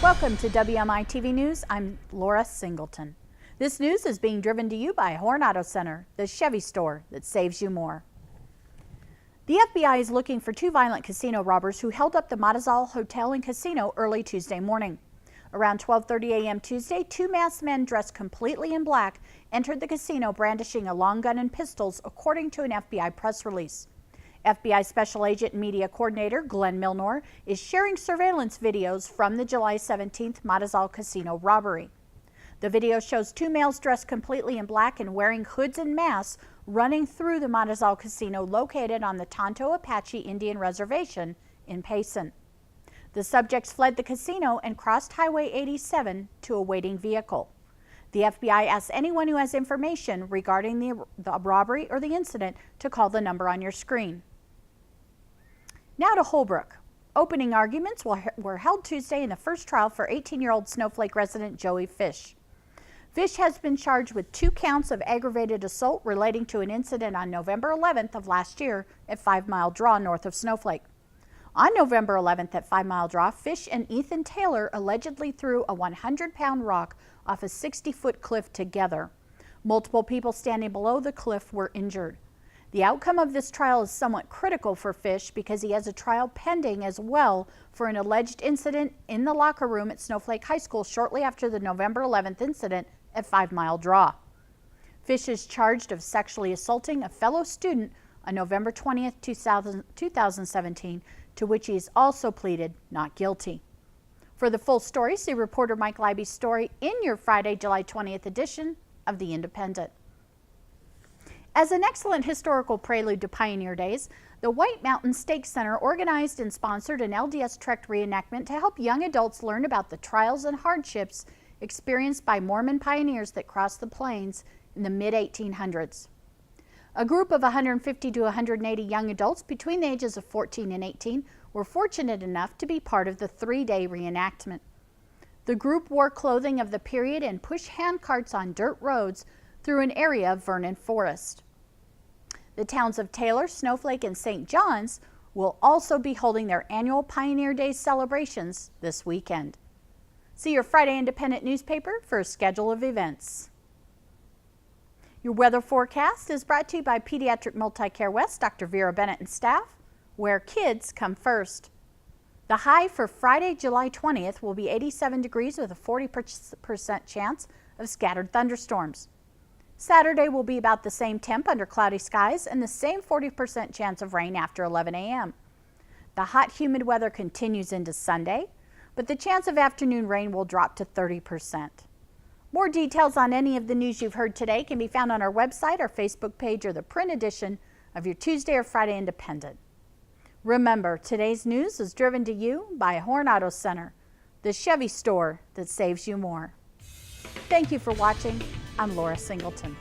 Welcome to WMI-TV News. I'm Laura Singleton. This news is being driven to you by Horn Auto Center, the Chevy store that saves you more. The FBI is looking for two violent casino robbers who held up the Matazal Hotel and Casino early Tuesday morning. Around 12:30 a.m. Tuesday, two masked men dressed completely in black entered the casino brandishing a long gun and pistols, according to an FBI press release. FBI Special Agent and Media Coordinator Glenn Milnor is sharing surveillance videos from the July 17th Matazal Casino robbery. The video shows two males dressed completely in black and wearing hoods and masks running through the Matazal Casino located on the Tonto Apache Indian Reservation in Payson. The subjects fled the casino and crossed Highway 87 to a waiting vehicle. The FBI asks anyone who has information regarding the robbery or the incident to call the number on your screen. Now to Holbrook. Opening arguments were held Tuesday in the first trial for 18-year-old Snowflake resident Joey Fish. Fish has been charged with 2 counts of aggravated assault relating to an incident on November 11th of last year at 5 Mile Draw north of Snowflake. On November 11th at 5 Mile Draw, Fish and Ethan Taylor allegedly threw a 100-pound rock off a 60-foot cliff together. Multiple people standing below the cliff were injured. The outcome of this trial is somewhat critical for Fish because he has a trial pending as well for an alleged incident in the locker room at Snowflake High School shortly after the November 11th incident at 5 Mile Draw. Fish is charged of sexually assaulting a fellow student on November 20th, 2017, to which he has also pleaded not guilty. For the full story, see reporter Mike Leiby's story in your Friday, July 20th edition of The Independent. As an excellent historical prelude to Pioneer Days, the White Mountain Stake Center organized and sponsored an LDS Trek reenactment to help young adults learn about the trials and hardships experienced by Mormon pioneers that crossed the plains in the mid-1800s. A group of 150 to 180 young adults between the ages of 14 and 18 were fortunate enough to be part of the 3-day reenactment. The group wore clothing of the period and pushed handcarts on dirt roads through an area of Vernon Forest. The towns of Taylor, Snowflake, and St. John's will also be holding their annual Pioneer Days celebrations this weekend. See your Friday Independent newspaper for a schedule of events. Your weather forecast is brought to you by Pediatric MultiCare West, Dr. Vera Bennett and staff, where kids come first. The high for Friday, July 20th will be 87 degrees with a 40% chance of scattered thunderstorms. Saturday will be about the same temp under cloudy skies and the same 40% chance of rain after 11 a.m. The hot, humid weather continues into Sunday, but the chance of afternoon rain will drop to 30%. More details on any of the news you've heard today can be found on our website, our Facebook page, or the print edition of your Tuesday or Friday Independent. Remember, today's news is driven to you by Horn Auto Center, the Chevy store that saves you more. Thank you for watching. I'm Laura Singleton.